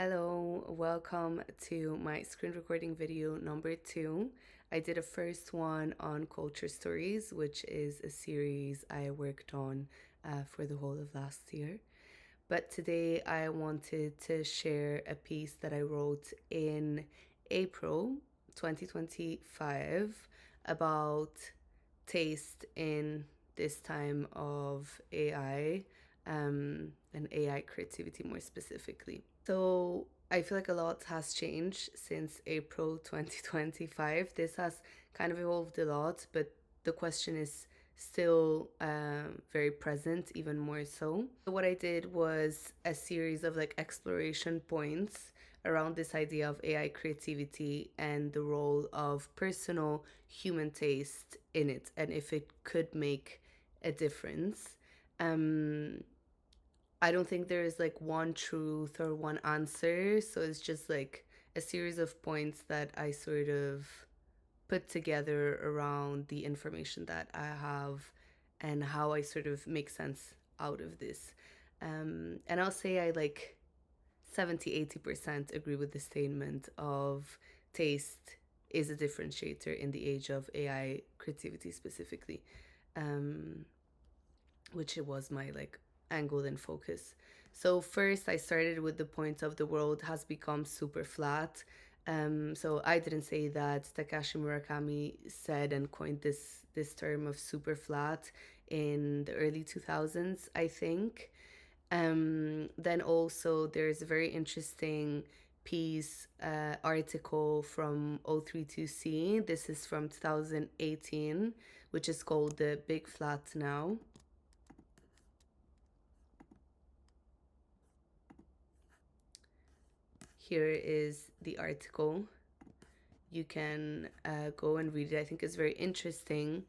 Hello, welcome to my screen recording video number 2. I did a first one on culture stories, which is a series I worked on for the whole of last year. But today I wanted to share a piece that I wrote in April 2025 about taste in this time of AI and AI creativity more specifically. So I feel like a lot has changed since April 2025. This has kind of evolved a lot, but the question is still very present, even more so. So what I did was a series of like exploration points around this idea of AI creativity and the role of personal human taste in it, and if it could make a difference. Um, I don't think there is like one truth or one answer. So it's just like a series of points that I sort of put together around the information that I have and how I sort of make sense out of this. And I'll say I like 70-80% agree with the statement of taste is a differentiator in the age of AI creativity specifically. Um, which it was my like angle and focus. So first I started with the point of the world has become super flat. So I didn't say that. Takashi Murakami said and coined this term of super flat in the early 2000s, I think. Then also there's a very interesting piece article from 032C. This is from 2018, which is called The Big Flat Now. Here is the article. You can go and read it. I think it's very interesting.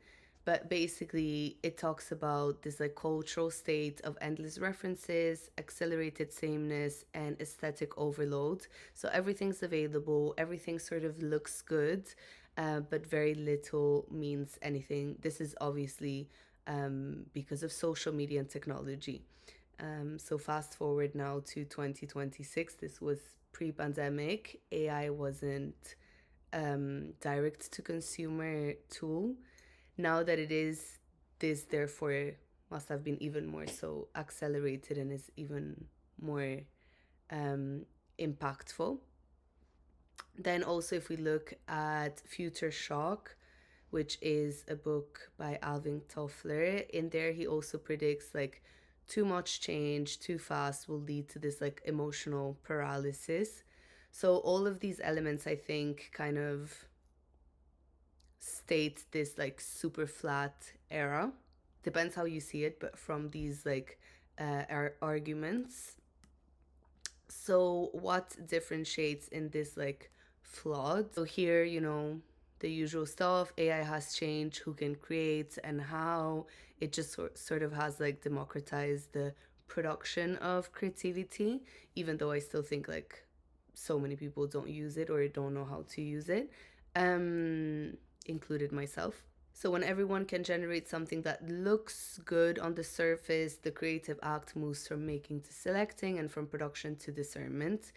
But basically, it talks about this like cultural state of endless references, accelerated sameness, and aesthetic overload. So everything's available, everything sort of looks good, but very little means anything. This is obviously because of social media and technology. So fast forward now to 2026. This was pre-pandemic. AI wasn't direct to consumer tool. Now that it is, this therefore must have been even more so accelerated and is even more um, impactful. Then also, if we look at Future Shock, which is a book by Alvin Toffler, in there he also predicts like too much change too fast will lead to this like emotional paralysis. So all of these elements I think kind of state this like super flat era. Depends how you see it, but from these like arguments. So what differentiates in this like flawed? So here, the usual stuff. AI has changed who can create and how. It just sort of has like democratized the production of creativity, even though I still think like so many people don't use it or don't know how to use it, included myself. So when everyone can generate something that looks good on the surface, the creative act moves from making to selecting and from production to discernment.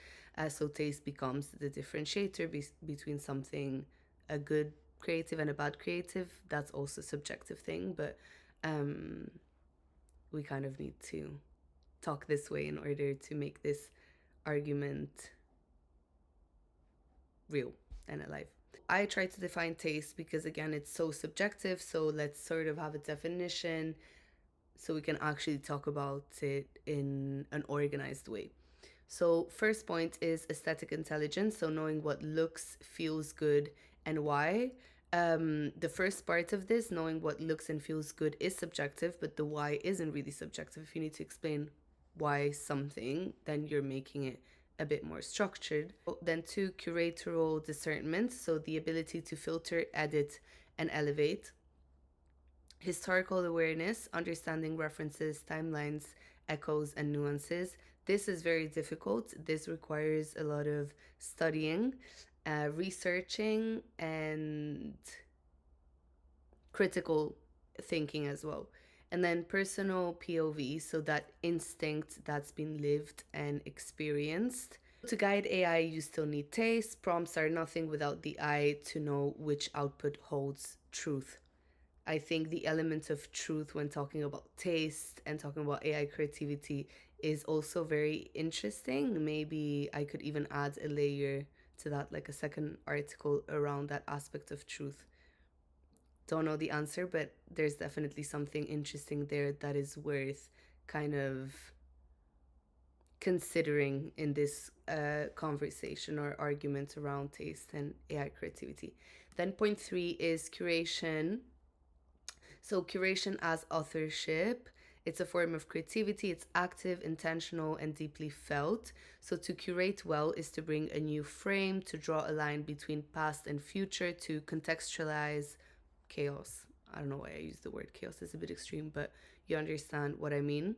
So taste becomes the differentiator between something, a good creative and a bad creative. That's also a subjective thing, but we kind of need to talk this way in order to make this argument real and alive. I try to define taste because, again, it's so subjective. So let's sort of have a definition so we can actually talk about it in an organized way. So, first point is aesthetic intelligence. So, knowing what looks, feels good, and why. The first part of this, knowing what looks and feels good, is subjective, but the why isn't really subjective. If you need to explain why something, then you're making it a bit more structured. Then, two, curatorial discernment. So, the ability to filter, edit, and elevate. Historical awareness, understanding references, timelines, echoes, and nuances. This is very difficult. This requires a lot of studying, researching, and critical thinking as well. And then personal POV, so that instinct that's been lived and experienced. To guide AI, you still need taste. Prompts are nothing without the eye to know which output holds truth. I think the element of truth when talking about taste and talking about AI creativity is also very interesting. Maybe I could even add a layer to that, like a second article around that aspect of truth. Don't know the answer, but there's definitely something interesting there that is worth kind of considering in this conversation or argument around taste and AI creativity. Then, point three is curation. So, curation as authorship. It's a form of creativity. It's active, intentional, and deeply felt. So, to curate well is to bring a new frame, to draw a line between past and future, to contextualize chaos. I don't know why I use the word chaos, it's a bit extreme, but you understand what I mean.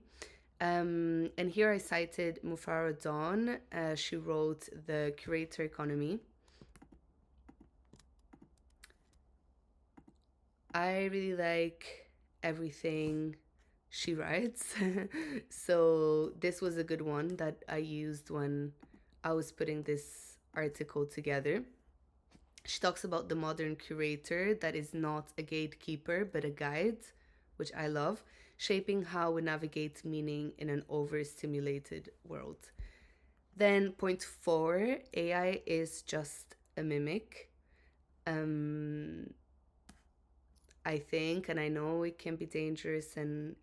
And here I cited Mufara Dawn. She wrote The Curator Economy. I really like everything she writes. So this was a good one that I used when I was putting this article together. She talks about the modern curator that is not a gatekeeper but a guide, which I love, shaping how we navigate meaning in an overstimulated world. Then, point four, AI is just a mimic. Um, I think, and I know it can be dangerous and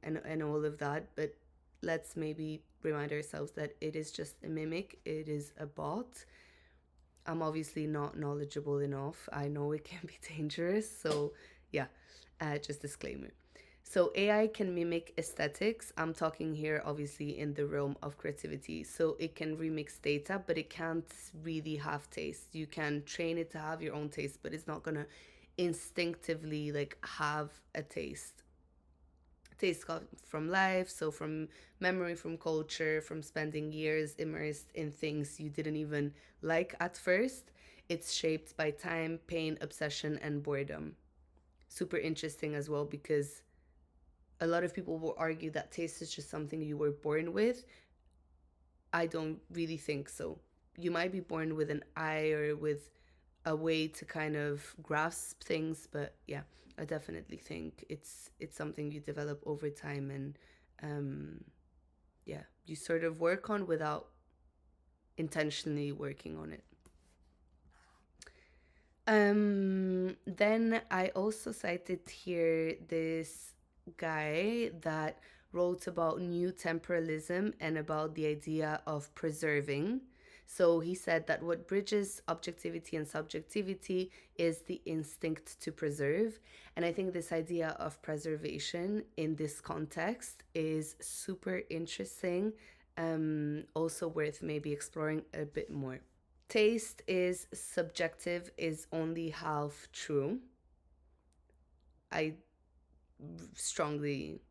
all of that, but let's maybe remind ourselves that it is just a mimic, it is a bot. I'm obviously not knowledgeable enough. I know it can be dangerous. So, yeah, just disclaimer. So, AI can mimic aesthetics. I'm talking here, obviously, in the realm of creativity. So, it can remix data, but it can't really have taste. You can train it to have your own taste, but it's not going to instinctively like have a taste. Taste comes from life, so from memory, from culture, from spending years immersed in things you didn't even like at first. It's shaped by time, pain, obsession, and boredom. Super interesting as well because a lot of people will argue that taste is just something you were born with. I don't really think so. You might be born with an eye or with a way to kind of grasp things, but yeah, I definitely think it's something you develop over time and yeah, you sort of work on without intentionally working on it. Then I also cited here this guy that wrote about new temporalism and about the idea of preserving. So he said that what bridges objectivity and subjectivity is the instinct to preserve. And I think this idea of preservation in this context is super interesting, also worth maybe exploring a bit more. Taste is subjective, is only half true. I strongly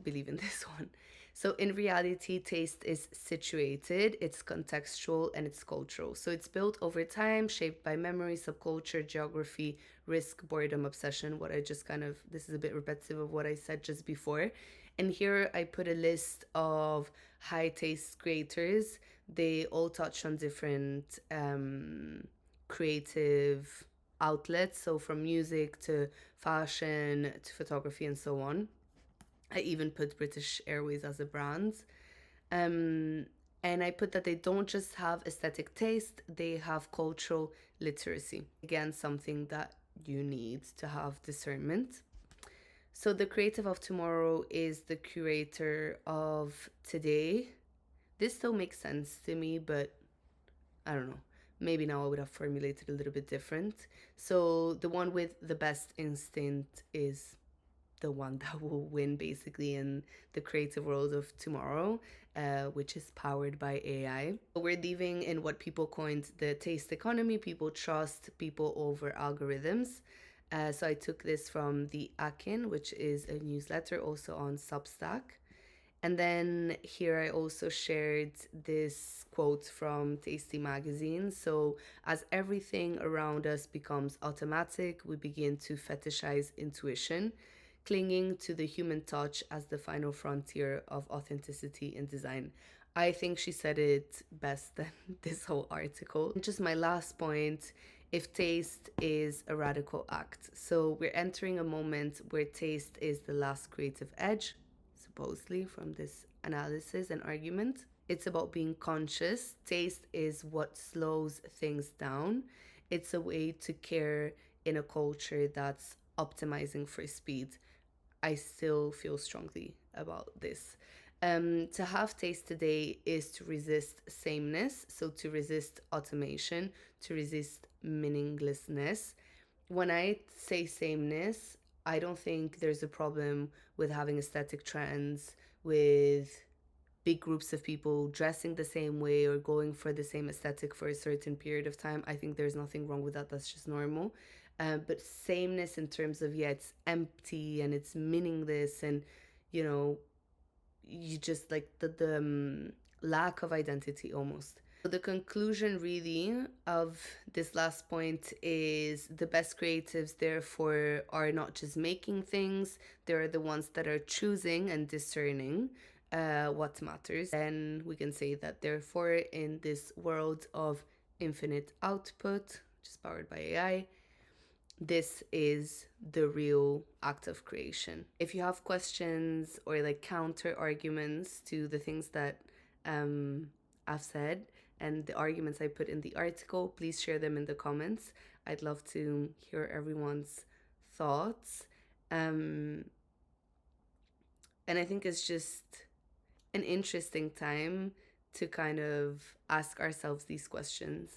believe in this one. So, in reality, taste is situated, it's contextual, and it's cultural. So, it's built over time, shaped by memory, subculture, geography, risk, boredom, obsession. What I just kind of, this is a bit repetitive of what I said just before. And here I put a list of high taste creators. They all touch on different creative outlets. So, from music to fashion to photography and so on. I even put British Airways as a brand. Um, and I put that they don't just have aesthetic taste, they have cultural literacy. Again, something that you need to have discernment. So, the creative of tomorrow is the curator of today. This still makes sense to me, but I don't know. Maybe now I would have formulated a little bit different. So, the one with the best instinct is the one that will win basically in the creative world of tomorrow, which is powered by AI. We're living in what people coined the taste economy. People trust people over algorithms. So I took this from the Akin, which is a newsletter also on Substack. And then here I also shared this quote from Tasty Magazine. So, as everything around us becomes automatic, we begin to fetishize intuition, clinging to the human touch as the final frontier of authenticity in design. I think she said it best than this whole article. Just my last point, if taste is a radical act. So we're entering a moment where taste is the last creative edge, supposedly, from this analysis and argument. It's about being conscious. Taste is what slows things down. It's a way to care in a culture that's optimizing for speed. I still feel strongly about this. To have taste today is to resist sameness, so to resist automation, to resist meaninglessness. When I say sameness, I don't think there's a problem with having aesthetic trends, with big groups of people dressing the same way or going for the same aesthetic for a certain period of time. I think there's nothing wrong with that. That's just normal. But sameness in terms of, yeah, it's empty and it's meaningless, and you know, you just like the lack of identity almost. So the conclusion really of this last point is the best creatives therefore are not just making things, they're the ones that are choosing and discerning what matters. Then we can say that therefore in this world of infinite output, which is powered by AI, this is the real act of creation. If you have questions or like counter arguments to the things that I've said and the arguments I put in the article, please share them in the comments. I'd love to hear everyone's thoughts. Um, and I think it's just an interesting time to kind of ask ourselves these questions.